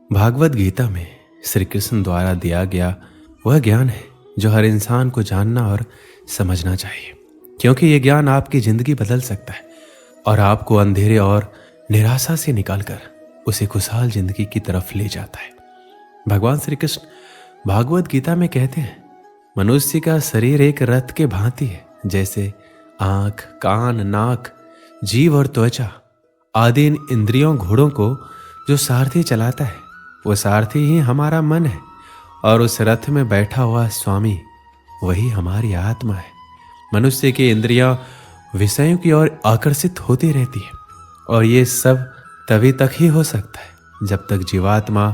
भागवत गीता में श्री कृष्ण द्वारा दिया गया वह ज्ञान है जो हर इंसान को जानना और समझना चाहिए, क्योंकि यह ज्ञान आपकी जिंदगी बदल सकता है और आपको अंधेरे और निराशा से निकालकर उसे खुशहाल जिंदगी की तरफ ले जाता है। भगवान श्री कृष्ण भागवत गीता में कहते हैं, मनुष्य का शरीर एक रथ के भांति है, जैसे आंख, कान, नाक, जीव और त्वचा आदि इन इंद्रियों घोड़ों को जो सारथी चलाता है, वो सारथी ही हमारा मन है और उस रथ में बैठा हुआ स्वामी वही हमारी आत्मा है। मनुष्य की इंद्रियां विषयों की ओर आकर्षित होती रहती है और ये सब तभी तक ही हो सकता है जब तक जीवात्मा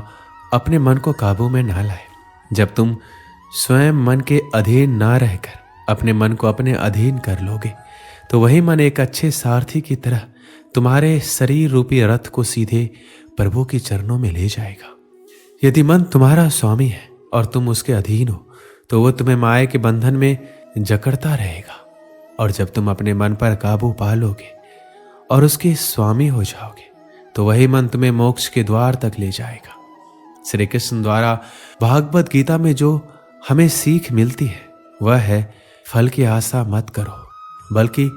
अपने मन को काबू में ना लाए। जब तुम स्वयं मन के अधीन ना रहकर अपने मन को अपने अधीन कर लोगे तो वही मन एक अच्छे सारथी की तरह तुम्हारे शरीर रूपी रथ को सीधे प्रभु के चरणों में ले जाएगा। यदि मन तुम्हारा स्वामी है और तुम उसके अधीन हो तो वो तुम्हें माया के बंधन में जकड़ता रहेगा, और जब तुम अपने मन पर काबू पा लोगे और उसके स्वामी हो जाओगे तो वही मन तुम्हें मोक्ष के द्वार तक ले जाएगा। श्री कृष्ण द्वारा भागवत गीता में जो हमें सीख मिलती है वह है, फल की आशा मत करो बल्कि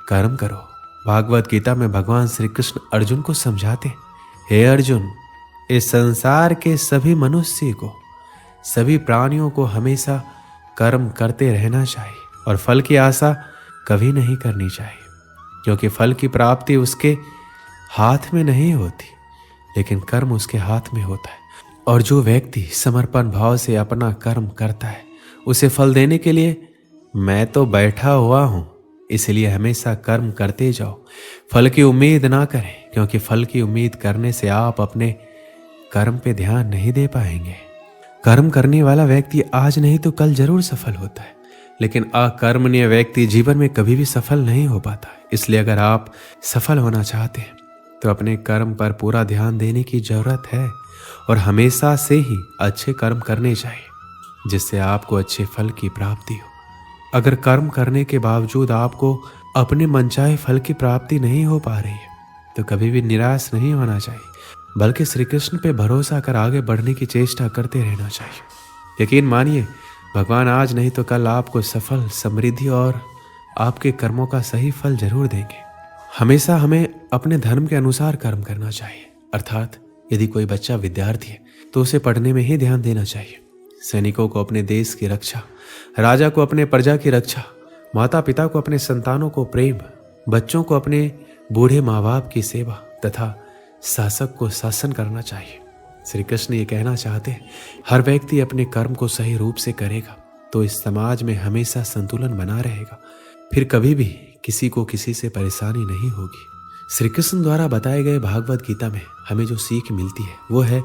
कर्म करो। भागवत गीता में भगवान श्री कृष्ण अर्जुन को समझाते, हे अर्जुन, इस संसार के सभी मनुष्य को, सभी प्राणियों को हमेशा कर्म करते रहना चाहिए और फल की आशा कभी नहीं करनी चाहिए, क्योंकि फल की प्राप्ति उसके हाथ में नहीं होती, लेकिन कर्म उसके हाथ में होता है। और जो व्यक्ति समर्पण भाव से अपना कर्म करता है उसे फल देने के लिए मैं तो बैठा हुआ हूं, इसलिए हमेशा कर्म करते जाओ। फल की उम्मीद ना करें, क्योंकि फल की उम्मीद करने से आप अपने कर्म पे ध्यान नहीं दे पाएंगे। कर्म करने वाला व्यक्ति आज नहीं तो कल जरूर सफल होता है, लेकिन अकर्मण्य व्यक्ति जीवन में कभी भी सफल नहीं हो पाता। इसलिए अगर आप सफल होना चाहते हैं तो अपने कर्म पर पूरा ध्यान देने की जरूरत है और हमेशा से ही अच्छे कर्म करने चाहिए, जिससे आपको अच्छे फल की प्राप्ति हो। अगर कर्म करने के बावजूद आपको अपने मनचाहे फल की प्राप्ति नहीं हो पा रही है तो कभी भी निराश नहीं होना चाहिए, बल्कि श्री कृष्ण पे भरोसा कर आगे बढ़ने की चेष्टा करते रहना चाहिए। यकीन मानिए, भगवान आज नहीं तो कल आपको सफल, समृद्धि और आपके कर्मों का सही फल जरूर देंगे। हमेशा हमें अपने धर्म के अनुसार कर्म करना चाहिए, अर्थात यदि कोई बच्चा विद्यार्थी है तो उसे पढ़ने में ही ध्यान देना चाहिए। सैनिकों को अपने देश की रक्षा, राजा को अपने प्रजा की रक्षा, माता पिता को अपने संतानों को प्रेम, बच्चों को अपने बूढ़े माँ बाप की सेवा तथा शासक को शासन करना चाहिए। श्री कृष्ण ये कहना चाहते हैं, हर व्यक्ति अपने कर्म को सही रूप से करेगा तो इस समाज में हमेशा संतुलन बना रहेगा, फिर कभी भी किसी को किसी से परेशानी नहीं होगी। श्री कृष्ण द्वारा बताए गए भागवत गीता में हमें जो सीख मिलती है वो है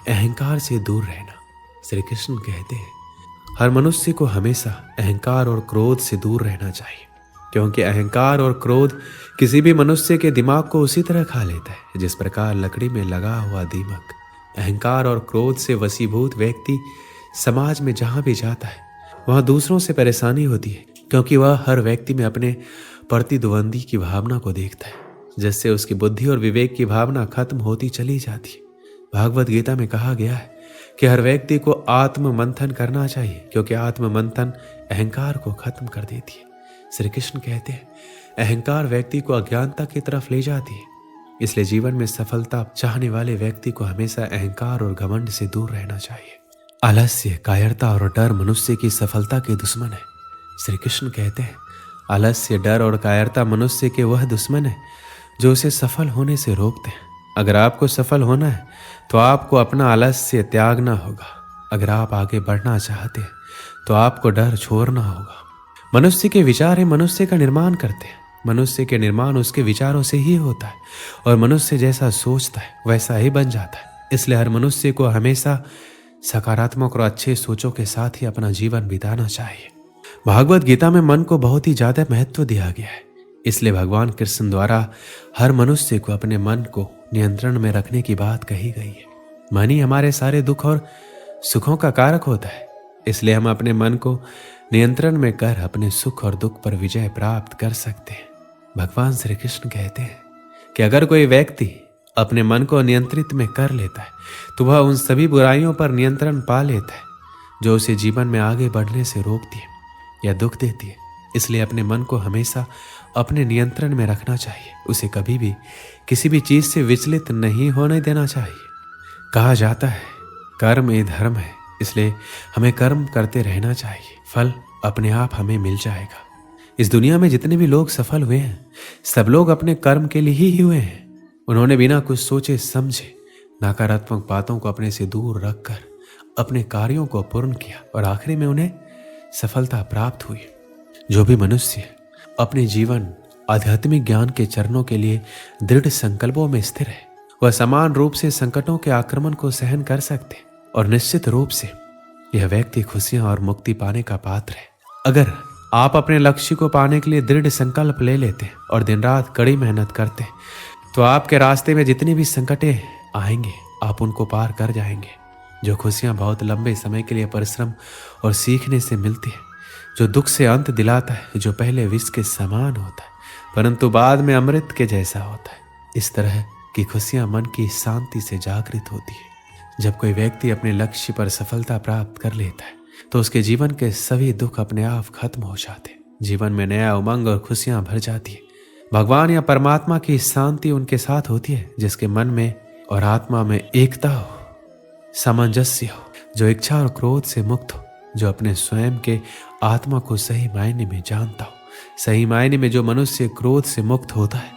अहंकार से दूर रहना। श्री कृष्ण कहते हैं, हर मनुष्य को हमेशा अहंकार और क्रोध से दूर रहना चाहिए, क्योंकि अहंकार और क्रोध किसी भी मनुष्य के दिमाग को उसी तरह खा लेता है जिस प्रकार लकड़ी में लगा हुआ दीमक। अहंकार और क्रोध से वशीभूत व्यक्ति समाज में जहां भी जाता है वहां दूसरों से परेशानी होती है, क्योंकि वह हर व्यक्ति में अपने प्रतिद्वंदी की भावना को देखता है, जिससे उसकी बुद्धि और विवेक की भावना खत्म होती चली जाती है। भागवत गीता में कहा गया है कि हर व्यक्ति को आत्म मंथन करना चाहिए, क्योंकि आत्म मंथन अहंकार को खत्म कर देती है। श्री कृष्ण कहते हैं, अहंकार व्यक्ति को अज्ञानता की तरफ ले जाती है, इसलिए जीवन में सफलता चाहने वाले व्यक्ति को हमेशा अहंकार और घमंड से दूर रहना चाहिए। आलस्य, कायरता और डर मनुष्य की सफलता के दुश्मन है। श्री कृष्ण कहते हैं, आलस्य, डर और कायरता मनुष्य के वह दुश्मन है जो उसे सफल होने से रोकते हैं। अगर आपको सफल होना है तो आपको अपना आलस्य त्यागना होगा। अगर आप आगे बढ़ना चाहते हैं तो आपको डर छोड़ना होगा। मनुष्य के विचार ही मनुष्य का निर्माण करते हैं। मनुष्य के निर्माण उसके विचारों से ही होता है और मनुष्य जैसा सोचता है वैसा ही बन जाता है। इसलिए हर मनुष्य को हमेशा सकारात्मक और अच्छे सोचों के साथ ही अपना जीवन बिताना चाहिए। भागवत गीता में मन को बहुत ही ज्यादा महत्व दिया गया है, इसलिए भगवान कृष्ण द्वारा हर मनुष्य को अपने मन को नियंत्रण में रखने की बात कही गई है। मन ही हमारे सारे दुख और सुखों का कारक होता है, इसलिए हम अपने मन को नियंत्रण में कर अपने सुख और दुख पर विजय प्राप्त कर सकते हैं। भगवान श्री कृष्ण कहते हैं कि अगर कोई व्यक्ति अपने मन को नियंत्रित में कर लेता है तो वह उन सभी बुराइयों पर नियंत्रण पा लेता है जो उसे जीवन में आगे बढ़ने से रोकती है या दुख देती है। इसलिए अपने मन को हमेशा अपने नियंत्रण में रखना चाहिए। उसे कभी भी किसी भी चीज से विचलित नहीं होने देना चाहिए। कहा जाता है कर्म ये धर्म है, इसलिए हमें कर्म करते रहना चाहिए। फल अपने आप हमें मिल जाएगा। इस दुनिया में जितने भी लोग सफल हुए हैं सब लोग अपने कर्म के लिए ही हुए हैं। उन्होंने बिना कुछ सोचे समझे नकारात्मक बातों को अपने से दूर रखकर अपने कार्यों को पूर्ण किया और आखिरी में उन्हें सफलता प्राप्त हुई। जो भी मनुष्य अपने जीवन आध्यात्मिक ज्ञान के चरणों के लिए दृढ़ संकल्पों में स्थिर है वह समान रूप से संकटों के आक्रमण को सहन कर सकते और निश्चित रूप से यह व्यक्ति खुशियां और मुक्ति पाने का पात्र है। अगर आप अपने लक्ष्य को पाने के लिए दृढ़ संकल्प ले लेते हैं और दिन रात कड़ी मेहनत करते हैं तो आपके रास्ते में जितनी भी संकटें आएंगे आप उनको पार कर जाएंगे। जो खुशियां बहुत लंबे समय के लिए परिश्रम और सीखने से मिलती है, जो दुख से अंत दिलाता है, जो पहले विष के समान होता है परंतु बाद में अमृत के जैसा होता है, इस तरह की खुशियां मन की शांति से जागृत होती है। जब कोई व्यक्ति अपने लक्ष्य पर सफलता प्राप्त कर लेता है तो उसके जीवन के सभी दुख अपने आप खत्म हो जाते हैं। जीवन में नया उमंग और खुशियां भर जाती है। भगवान या परमात्मा की शांति उनके साथ होती है जिसके मन में और आत्मा में एकता हो, सामंजस्य हो, जो इच्छा और क्रोध से मुक्त हो, जो अपने स्वयं के आत्मा को सही मायने में जानता हो। सही मायने में जो मनुष्य क्रोध से मुक्त होता है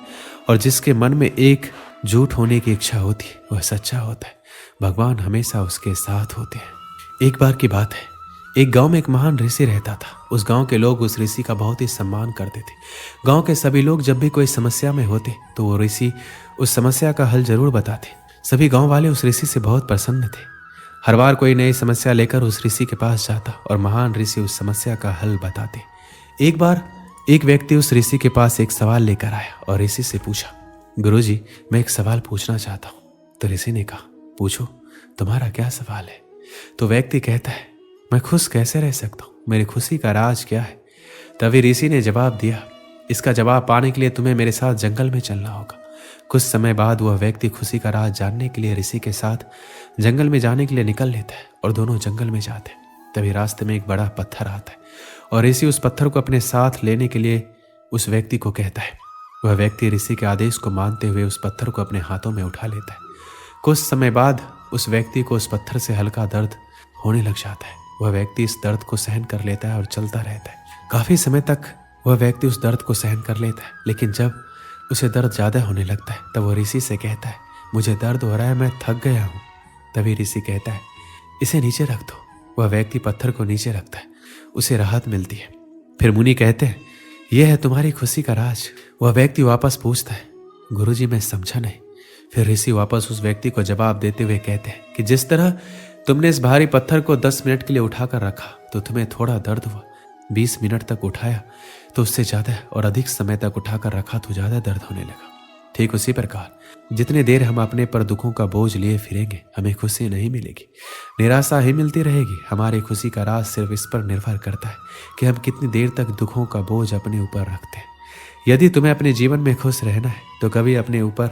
और जिसके मन में एक झूठ होने की इच्छा होती है वह सच्चा होता है। भगवान हमेशा उसके साथ होते हैं। एक बार की बात है, एक गांव में एक महान ऋषि रहता था। उस गांव के लोग उस ऋषि का बहुत ही सम्मान करते थे। गांव के सभी लोग जब भी कोई समस्या में होते तो वो ऋषि उस समस्या का हल जरूर बताते। सभी गांव वाले उस ऋषि से बहुत प्रसन्न थे। हर बार कोई नई समस्या लेकर उस ऋषि के पास जाता और महान ऋषि उस समस्या का हल बताते। एक बार एक व्यक्ति उस ऋषि के पास एक सवाल लेकर आया और ऋषि से पूछा, गुरुजी, मैं एक सवाल पूछना चाहता हूँ। तो ऋषि ने कहा, पूछो, तुम्हारा क्या सवाल है? तो व्यक्ति कहता है, मैं खुश कैसे रह सकता हूँ? मेरी खुशी का राज क्या है? तभी ऋषि ने जवाब दिया, इसका जवाब पाने के लिए तुम्हें मेरे साथ जंगल में चलना होगा। कुछ समय बाद वह व्यक्ति खुशी का राज जानने के लिए ऋषि के साथ जंगल में जाने के लिए निकल लेता है और दोनों जंगल में जाते हैं। तभी रास्ते में एक बड़ा पत्थर आता है और ऋषि उस पत्थर को अपने साथ लेने के लिए उस व्यक्ति को कहता है। वह व्यक्ति ऋषि के आदेश को मानते हुए उस पत्थर को अपने हाथों में उठा लेता है। कुछ समय बाद उस व्यक्ति को उस पत्थर से हल्का दर्द होने लग जाता है। वह व्यक्ति इस दर्द को सहन कर लेता है और चलता रहता है। काफी समय तक वह व्यक्ति उस दर्द को सहन कर लेता है, लेकिन जब उसे दर्द ज्यादा होने लगता है तब वह ऋषि से कहता है, मुझे दर्द हो रहा है, मैं थक गया हूँ। तभी ऋषि कहता है, इसे नीचे रख दो। वह व्यक्ति पत्थर को नीचे रखता है, उसे राहत मिलती है। फिर मुनि कहते हैं, यह है तुम्हारी खुशी का राज। वह व्यक्ति वापस पूछता है, गुरुजी, मैं समझा नहीं। फिर ऋषि वापस उस व्यक्ति को जवाब देते हुए कहते हैं कि जिस तरह तुमने इस भारी पत्थर को 10 मिनट के लिए उठाकर रखा तो तुम्हें थोड़ा दर्द हुआ, 20 मिनट तक उठाया तो उससे ज्यादा और अधिक समय तक उठाकर रखा तो ज्यादा दर्द होने लगा। ठीक उसी प्रकार जितनी देर हम अपने पर दुखों का बोझ लिए फिरेंगे हमें खुशी नहीं मिलेगी, निराशा ही मिलती रहेगी। हमारी खुशी का राज सिर्फ इस पर निर्भर करता है कि हम कितनी देर तक दुखों का बोझ अपने ऊपर रखते हैं। यदि तुम्हें अपने जीवन में खुश रहना है तो कभी अपने ऊपर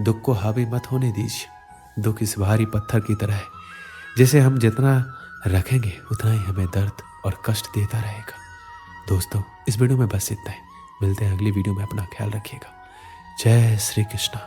दुख को हावी मत होने दीजिए। दुख इस भारी पत्थर की तरह है, जिसे हम जितना रखेंगे उतना ही हमें दर्द और कष्ट देता रहेगा। दोस्तों, इस वीडियो में बस इतना ही। मिलते हैं अगली वीडियो में। अपना ख्याल रखिएगा। जय श्री कृष्ण।